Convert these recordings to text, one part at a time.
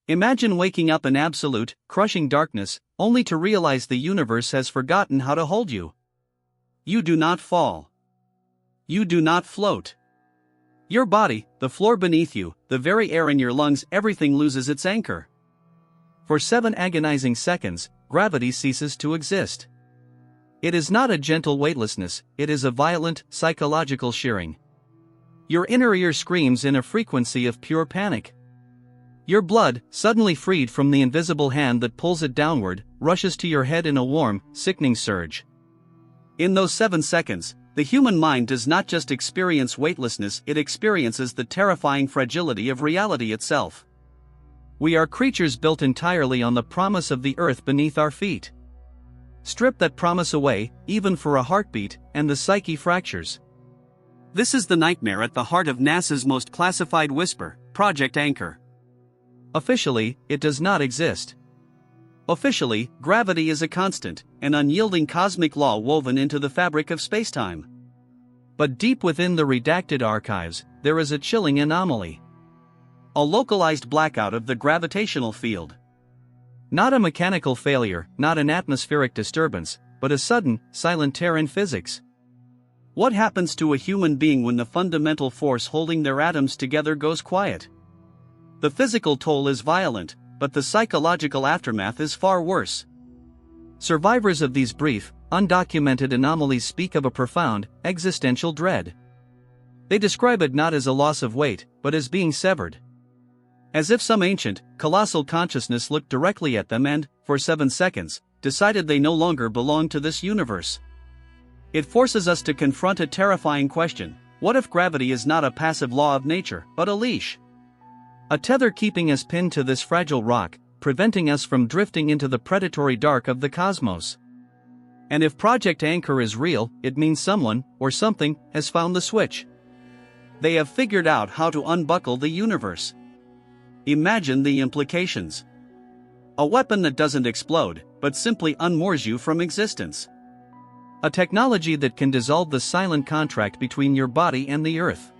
Imagine waking up in absolute, crushing darkness, only to realize the universe has forgotten how to hold you. You do not fall. You do not float. Your body, the floor beneath you, the very air in your lungs, everything loses its anchor. For 7 agonizing seconds, gravity ceases to exist. It is not a gentle weightlessness, it is a violent, psychological shearing. Your inner ear screams in a frequency of pure panic. Your blood, suddenly freed from the invisible hand that pulls it downward, rushes to your head in a warm, sickening surge. In those 7 seconds, the human mind does not just experience weightlessness, it experiences the terrifying fragility of reality itself. We are creatures built entirely on the promise of the earth beneath our feet. Strip that promise away, even for a heartbeat, and the psyche fractures. This is the nightmare at the heart of NASA's most classified whisper, Project Anchor. Officially, it does not exist. Officially, gravity is a constant, an unyielding cosmic law woven into the fabric of spacetime. But deep within the redacted archives, there is a chilling anomaly. A localized blackout of the gravitational field. Not a mechanical failure, not an atmospheric disturbance, but a sudden, silent tear in physics. What happens to a human being when the fundamental force holding their atoms together goes quiet? The physical toll is violent, but the psychological aftermath is far worse. Survivors of these brief, undocumented anomalies speak of a profound, existential dread. They describe it not as a loss of weight, but as being severed. As if some ancient, colossal consciousness looked directly at them and, for 7 seconds, decided they no longer belonged to this universe. It forces us to confront a terrifying question: what if gravity is not a passive law of nature, but a leash? A tether keeping us pinned to this fragile rock, preventing us from drifting into the predatory dark of the cosmos. And if Project Anchor is real, it means someone, or something, has found the switch. They have figured out how to unbuckle the universe. Imagine the implications. A weapon that doesn't explode, but simply unmoors you from existence. A technology that can dissolve the silent contract between your body and the earth.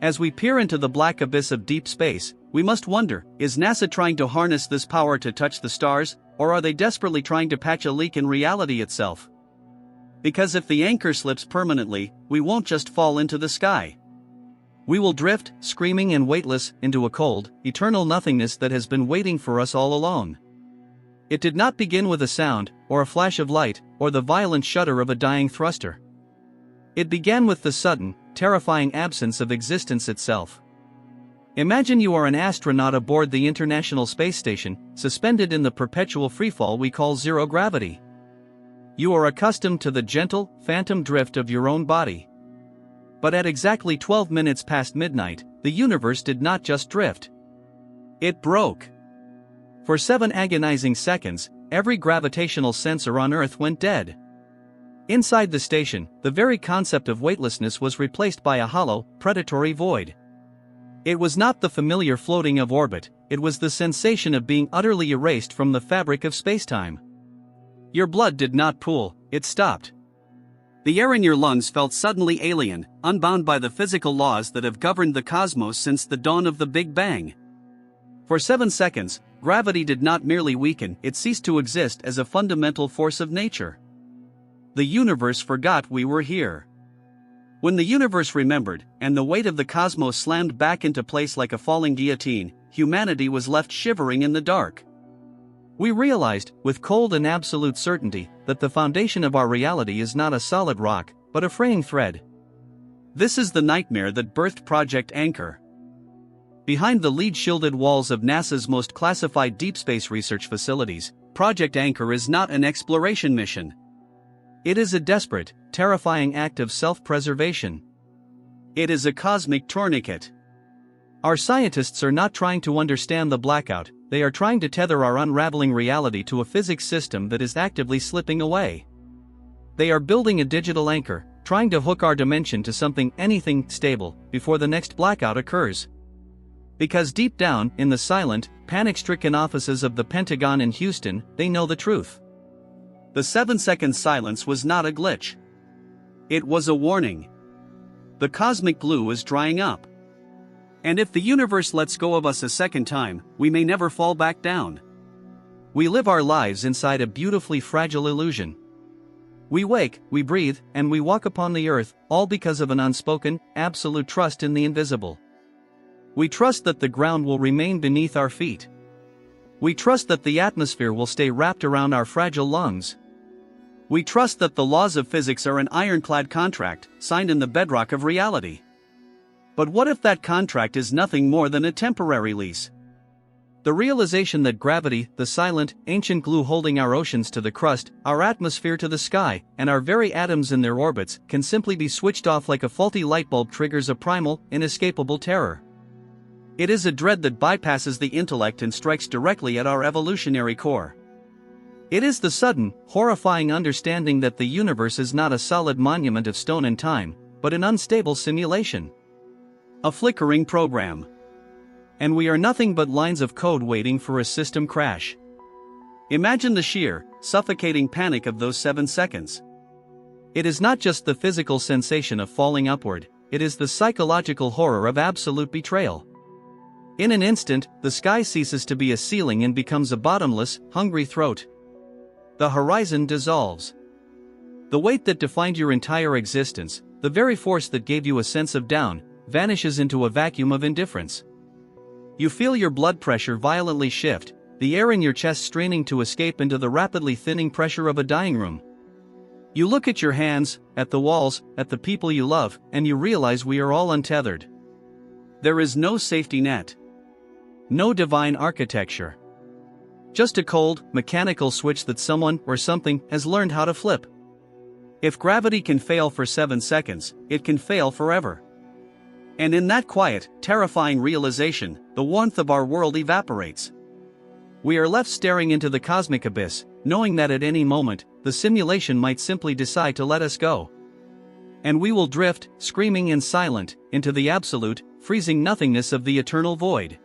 As we peer into the black abyss of deep space, we must wonder, is NASA trying to harness this power to touch the stars, or are they desperately trying to patch a leak in reality itself? Because if the anchor slips permanently, we won't just fall into the sky. We will drift, screaming and weightless, into a cold, eternal nothingness that has been waiting for us all along. It did not begin with a sound, or a flash of light, or the violent shudder of a dying thruster. It began with the sudden, terrifying absence of existence itself. Imagine you are an astronaut aboard the International Space Station, suspended in the perpetual freefall we call zero gravity. You are accustomed to the gentle, phantom drift of your own body. But at exactly 12 minutes past midnight, the universe did not just drift. It broke. For 7 agonizing seconds, every gravitational sensor on Earth went dead. Inside the station, the very concept of weightlessness was replaced by a hollow, predatory void. It was not the familiar floating of orbit, it was the sensation of being utterly erased from the fabric of spacetime. Your blood did not pool, it stopped. The air in your lungs felt suddenly alien, unbound by the physical laws that have governed the cosmos since the dawn of the Big Bang. For 7 seconds, gravity did not merely weaken, it ceased to exist as a fundamental force of nature. The universe forgot we were here. When the universe remembered, and the weight of the cosmos slammed back into place like a falling guillotine, humanity was left shivering in the dark. We realized, with cold and absolute certainty, that the foundation of our reality is not a solid rock, but a fraying thread. This is the nightmare that birthed Project Anchor. Behind the lead-shielded walls of NASA's most classified deep space research facilities, Project Anchor is not an exploration mission. It is a desperate, terrifying act of self-preservation. It is a cosmic tourniquet. Our scientists are not trying to understand the blackout, they are trying to tether our unraveling reality to a physics system that is actively slipping away. They are building a digital anchor, trying to hook our dimension to anything stable, before the next blackout occurs. Because deep down, in the silent, panic-stricken offices of the Pentagon in Houston, they know the truth. The 7-second silence was not a glitch. It was a warning. The cosmic glue is drying up. And if the universe lets go of us a second time, we may never fall back down. We live our lives inside a beautifully fragile illusion. We wake, we breathe, and we walk upon the earth, all because of an unspoken, absolute trust in the invisible. We trust that the ground will remain beneath our feet. We trust that the atmosphere will stay wrapped around our fragile lungs. We trust that the laws of physics are an ironclad contract, signed in the bedrock of reality. But what if that contract is nothing more than a temporary lease? The realization that gravity, the silent, ancient glue holding our oceans to the crust, our atmosphere to the sky, and our very atoms in their orbits, can simply be switched off like a faulty light bulb triggers a primal, inescapable terror. It is a dread that bypasses the intellect and strikes directly at our evolutionary core. It is the sudden, horrifying understanding that the universe is not a solid monument of stone and time, but an unstable simulation. A flickering program. And we are nothing but lines of code waiting for a system crash. Imagine the sheer, suffocating panic of those 7 seconds. It is not just the physical sensation of falling upward, it is the psychological horror of absolute betrayal. In an instant, the sky ceases to be a ceiling and becomes a bottomless, hungry throat. The horizon dissolves. The weight that defined your entire existence, the very force that gave you a sense of down, vanishes into a vacuum of indifference. You feel your blood pressure violently shift, the air in your chest straining to escape into the rapidly thinning pressure of a dying room. You look at your hands, at the walls, at the people you love, and you realize we are all untethered. There is no safety net. No divine architecture. Just a cold, mechanical switch that someone or something has learned how to flip. If gravity can fail for 7 seconds, it can fail forever. And in that quiet, terrifying realization, the warmth of our world evaporates. We are left staring into the cosmic abyss, knowing that at any moment, the simulation might simply decide to let us go. And we will drift, screaming and silent, into the absolute, freezing nothingness of the eternal void.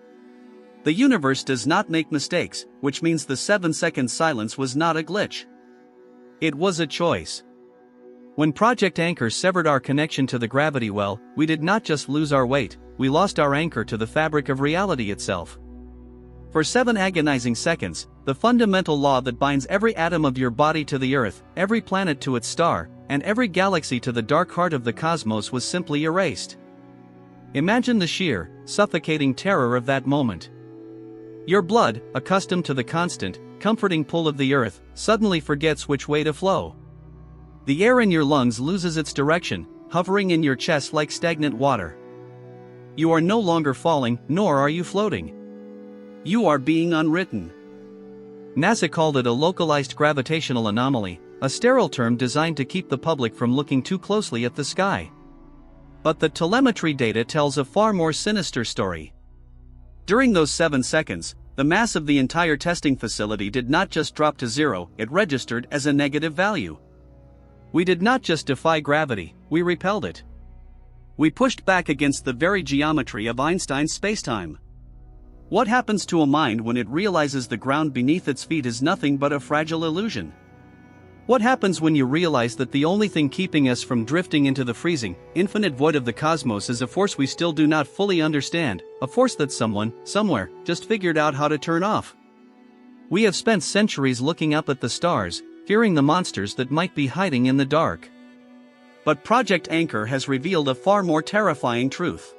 The universe does not make mistakes, which means the 7-second silence was not a glitch. It was a choice. When Project Anchor severed our connection to the gravity well, we did not just lose our weight, we lost our anchor to the fabric of reality itself. For 7 agonizing seconds, the fundamental law that binds every atom of your body to the earth, every planet to its star, and every galaxy to the dark heart of the cosmos was simply erased. Imagine the sheer, suffocating terror of that moment. Your blood, accustomed to the constant, comforting pull of the earth, suddenly forgets which way to flow. The air in your lungs loses its direction, hovering in your chest like stagnant water. You are no longer falling, nor are you floating. You are being unwritten. NASA called it a localized gravitational anomaly, a sterile term designed to keep the public from looking too closely at the sky. But the telemetry data tells a far more sinister story. During those 7 seconds, the mass of the entire testing facility did not just drop to zero, it registered as a negative value. We did not just defy gravity, we repelled it. We pushed back against the very geometry of Einstein's spacetime. What happens to a mind when it realizes the ground beneath its feet is nothing but a fragile illusion? What happens when you realize that the only thing keeping us from drifting into the freezing, infinite void of the cosmos is a force we still do not fully understand, a force that someone, somewhere, just figured out how to turn off? We have spent centuries looking up at the stars, fearing the monsters that might be hiding in the dark. But Project Anchor has revealed a far more terrifying truth.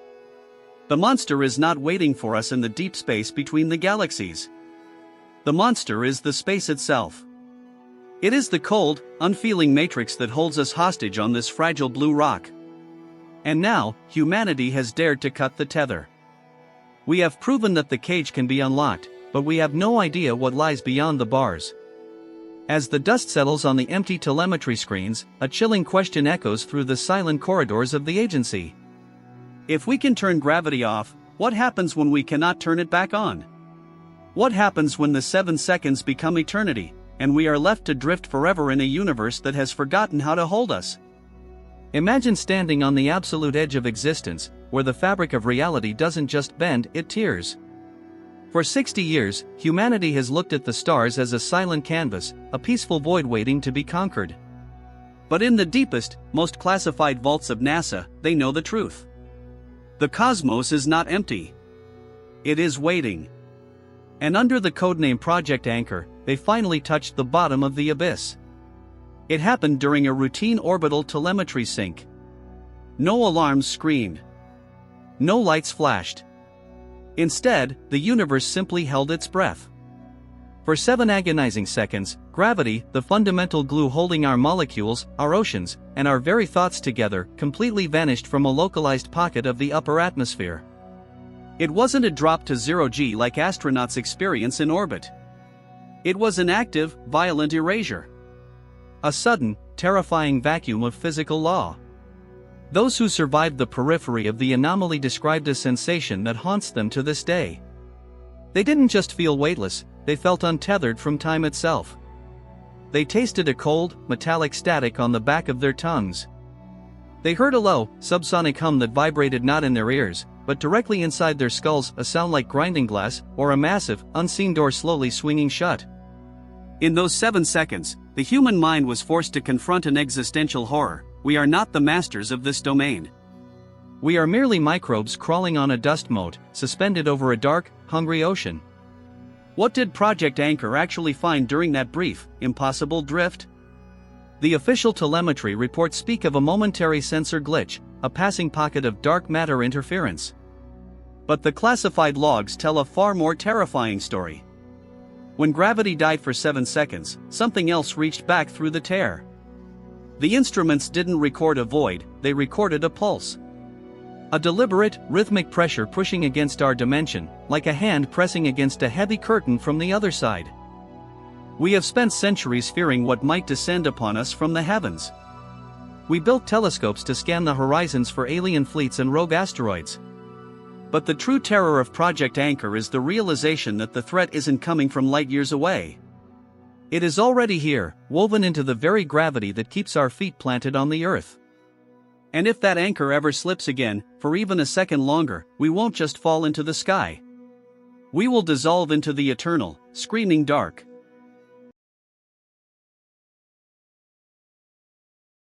The monster is not waiting for us in the deep space between the galaxies. The monster is the space itself. It is the cold, unfeeling matrix that holds us hostage on this fragile blue rock. And now, humanity has dared to cut the tether. We have proven that the cage can be unlocked, but we have no idea what lies beyond the bars. As the dust settles on the empty telemetry screens, a chilling question echoes through the silent corridors of the agency. If we can turn gravity off, what happens when we cannot turn it back on? What happens when the 7 seconds become eternity, and we are left to drift forever in a universe that has forgotten how to hold us? Imagine standing on the absolute edge of existence, where the fabric of reality doesn't just bend, it tears. For 60 years, humanity has looked at the stars as a silent canvas, a peaceful void waiting to be conquered. But in the deepest, most classified vaults of NASA, they know the truth. The cosmos is not empty. It is waiting. And under the codename Project Anchor, they finally touched the bottom of the abyss. It happened during a routine orbital telemetry sync. No alarms screamed. No lights flashed. Instead, the universe simply held its breath. For 7 agonizing seconds, gravity, the fundamental glue holding our molecules, our oceans, and our very thoughts together, completely vanished from a localized pocket of the upper atmosphere. It wasn't a drop to 0 G like astronauts experience in orbit. It was an active, violent erasure. A sudden, terrifying vacuum of physical law. Those who survived the periphery of the anomaly described a sensation that haunts them to this day. They didn't just feel weightless, they felt untethered from time itself. They tasted a cold, metallic static on the back of their tongues. They heard a low, subsonic hum that vibrated not in their ears, but directly inside their skulls, a sound like grinding glass, or a massive, unseen door slowly swinging shut. In those 7 seconds, the human mind was forced to confront an existential horror: we are not the masters of this domain. We are merely microbes crawling on a dust mote, suspended over a dark, hungry ocean. What did Project Anchor actually find during that brief, impossible drift? The official telemetry reports speak of a momentary sensor glitch, a passing pocket of dark matter interference. But the classified logs tell a far more terrifying story. When gravity died for 7 seconds, something else reached back through the tear. The instruments didn't record a void, they recorded a pulse. A deliberate, rhythmic pressure pushing against our dimension, like a hand pressing against a heavy curtain from the other side. We have spent centuries fearing what might descend upon us from the heavens. We built telescopes to scan the horizons for alien fleets and rogue asteroids. But the true terror of Project Anchor is the realization that the threat isn't coming from light years away. It is already here, woven into the very gravity that keeps our feet planted on the earth. And if that anchor ever slips again, for even a second longer, we won't just fall into the sky. We will dissolve into the eternal, screaming dark.